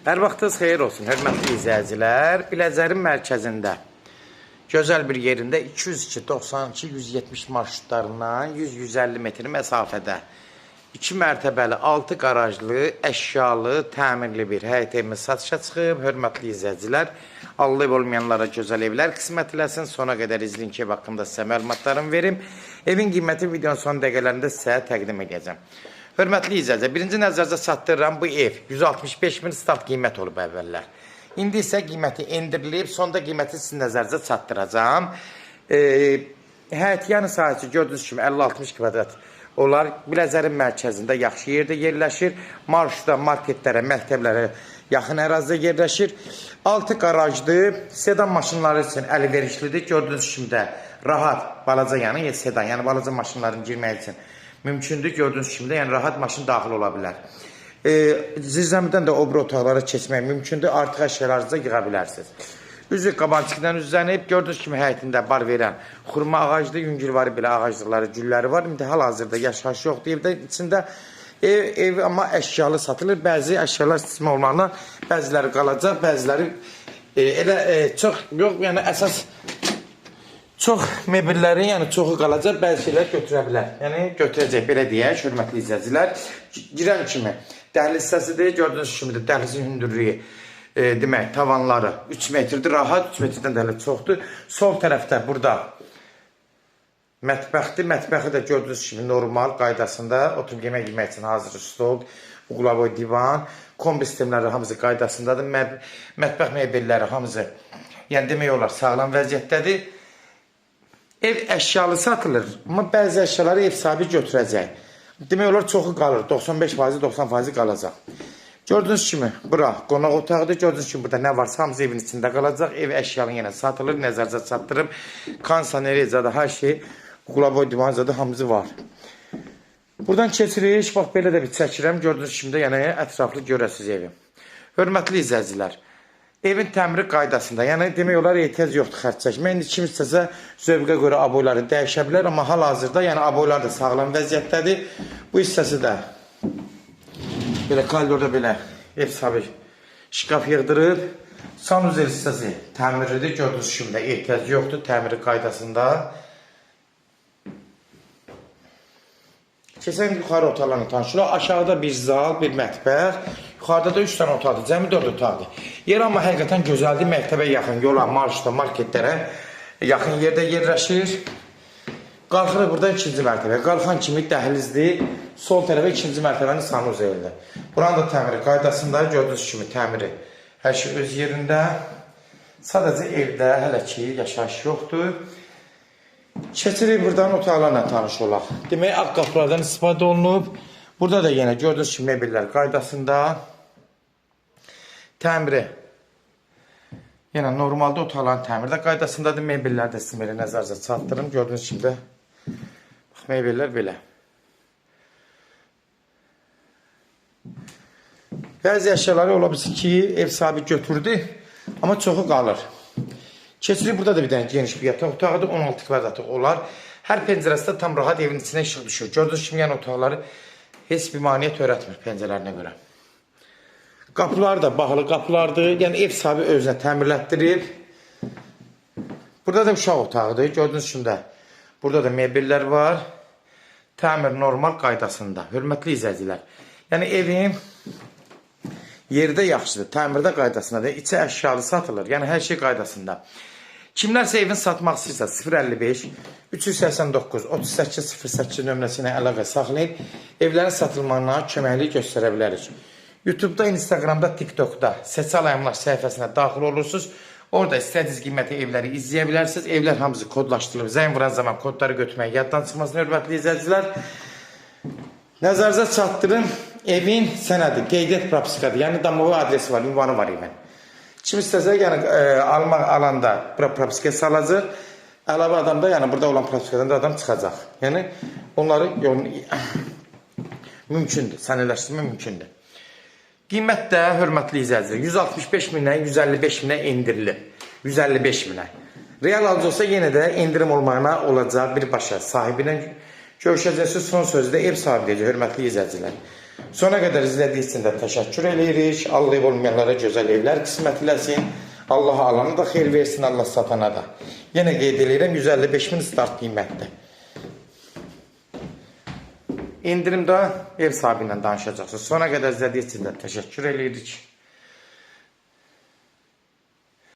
Hər vaxtınız xeyir olsun, hörmətli izləyicilər. Biləcərin mərkəzində, gözəl bir yerində 202-92-170 marşrutlarından 100-150 metr məsafədə 2 mərtəbəli, 6 qarajlı, əşyalı, təmirli bir həyət evimiz satışa çıxıb. Hörmətli izləyicilər, Allah olmayanlara gözəl evlər qismət eləsin. Sona qədər izləyin ki, ev haqqında sizə məlumatlarımı verim. Evin qiyməti videonun son dəqiqələrində sizə təqdim edəcəm. Hörmətli izləyicilər, birinci nəzərdə çatdırıram bu ev 165 min start qiymət olub əvvəllər. İndi isə qiyməti endirilib, sonda qiyməti sizin nəzərdə çatdıracağım. Həyət yanı sahəsi gördüyünüz kimi 50-60 kvadrat olar. Biləcərin mərkəzində yaxşı yerdə yerləşir. Marşruta, marketlərə, məktəblərə yaxın ərazidə yerləşir. 6 qarajlı, sedan maşınları üçün əlverişlidir. Gördüyünüz kimi də rahat, balaca sedan, yəni balaca maşınların girmək üçün mümkündür. Gördüyünüz kimi də, yəni rahat maşın daxil ola bilər. Zirzəmidən də o bir otaqlara keçmək mümkündür. Artıq əşyalarınızı yığa bilərsiniz. Üzü qabançıqdan üzlənib, gördüyünüz kimi həyətində bar verən xurma ağaclı, yüngülvari belə ağaclıqları, gülləri var. İndi hal-hazırda yaşayış yoxdur evdə. İçində ev amma əşyalı satılır. Bəzi əşyalar istismar olmaqla bəziləri qalacaq, bəziləri elə çox yox, yəni əsas çox mebellərin, yəni çoxu qalacaq, bəzi şeylər götürə bilər. Yəni götürəcək, belə deyək, hörmətli izləyicilər. Girən kimi dəhliz hissəsidir, gördüyünüz kimi də dəhlizin hündürlüyü demək, tavanları 3 metrdir, rahat 3 metrdən də çoxdur. Sol tərəfdə burada mətbəxdir, mətbəxi də gördüyünüz kimi normal qaydasında, oturub yemək üçün hazır stol, uqlavoy divan, kombi sistemləri hamısı qaydasındadır. Mətbəx mebelləri hamısı, yəni demək olar, sağlam vəziyyətdədir. Ev əşyalı satılır, amma bəzi əşyaları ev sahibi götürəcək. Demək olar, çoxu qalır, 95%, 90% qalacaq. Gördüyünüz kimi, bura qonaq otağıdır, gördüyünüz kimi burada nə varsa hamısı evin içində qalacaq. Ev əşyalı yenə satılır, nəzərdə çatdırıb, kondisioneriyada hər şey, uqlavoy divanzada hamısı var. Buradan keçirik, bax belə də bir çəkirəm, gördüyünüz kimi də yəni ətraflı görəsiz evi. Hörmətli izləyicilər. Evin təmiri qaydasında, yəni demək olar ehtiyac yoxdur xərc çəkmək. İndi kim istəsə zövqə görə aboyları dəyişə bilər, amma hal-hazırda yəni aboylar da sağlam vəziyyətdədir. Bu hissəsi də belə koridorda belə ev sahibi şkaf yığdırıb. Sanuzel hissəsi təmirlidir, gördüyünüz kimi də ehtiyac yoxdur təmiri qaydasında. Keçən yuxarı otaqlarını tanışırıq. Aşağıda bir zal, bir mətbəx. Yuxarıda da 3 dənə otaqdır, cəmi 4 otaqdır. Yer amma həqiqətən gözəldir, məktəbə yaxın, yola, marşruta, marketlərə yaxın yerdə yerləşir. Qalxırıq burada 2-ci mərtəbə. Qalxan kimi dəhlizdir, sol tərəfə 2-ci mərtəbənin sanuzeldir. Buranın da təmiri qaydasında, gördüyünüz kimi təmiri hər şey öz yerində. Sadəcə evdə hələ ki yaşayış yoxdur. Keçirik buradan otaqlarla tanış olaq. Demək, ağ qapılardan istifadə olunub. Burada da yenə gördüyünüz kimi mebellər qaydasında. Təmiri. Yenə normalda otaqların təmiri də qaydasındadır. Mebellər də sizin belə nəzərdə çatdırım. Gördüyünüz kimi də mebellər belə. Bəzi əşyaları ola bilsin ki, ev sahibi götürdü, amma çoxu qalır. Keçirik, burada da bir dənə geniş bir yataq otağıdır, 16 kvadratlıq olar. Hər pəncərəsi də tam rahat evin içinə işıq düşür. Gördüyünüz kimi yəni otaqları heç bir maniyyət törətmir pəncərələrinə görə. Qapılar da bağlı qapılardır, yəni ev sahibi özünə təmirlətdirib. Burada da uşaq otağıdır, gördüyünüz kimi də burada da mebellər var. Təmir normal qaydasında, hörmətli izləyicilər. Yəni evin yerdə yaxşıdır, təmirdə qaydasındadır, içi əşyalı satılır, yəni hər şey qaydasında. Kimlərsə evin satmaq istəyirsə 055 389 3808 nömrəsinə əlaqə saxlayıb evlərin satılmağına köməklik göstərə bilərik. YouTube'da, Instagram'da, TikTok'da Seçal Əmlak səhifəsinə daxil olursunuz. Orada istədiyiniz qiyməti evləri izləyə bilərsiniz. Evlər hamısı kodlaşdırılıb. Zəng vuran zaman kodları götürmək yaddan çıxmasın, hörmətli izləyicilər. Nəzərinizə çatdırın. Evin sənədi, qeydiyyat propiskadır. Yəni damovi adresi var, ünvanı var evin. Kim istəsə, yəni alanda propiskaya salacaq. Əlavə adamda, yəni burada olan propiskadan da adam çıxacaq. Yəni onları mümkündür, sənələşdirmə mümkündür. Qiymət də, hörmətli izləyicilər, 165 minə, 155 minə endirilib. 155 minə. Real alıcı olsa yenə də endirim olmağına olacaq birbaşa sahibinə görüşəcəksiniz. Son sözü də ev sahibi deyəcək, hörmətli izləyicilər. Sona qədər izlədiyiniz üçün də təşəkkür edirik. Allah ev olmayanlara gözəl evlər qismət eləsin. Allah alanı da xeyir versin, Allah satana da. Yenə qeyd edirəm, 155.000 start qiymətdir. İndirimdə ev sahibi ilə danışacaqsınız. Sona qədər izlədiyiniz üçün də təşəkkür edirik.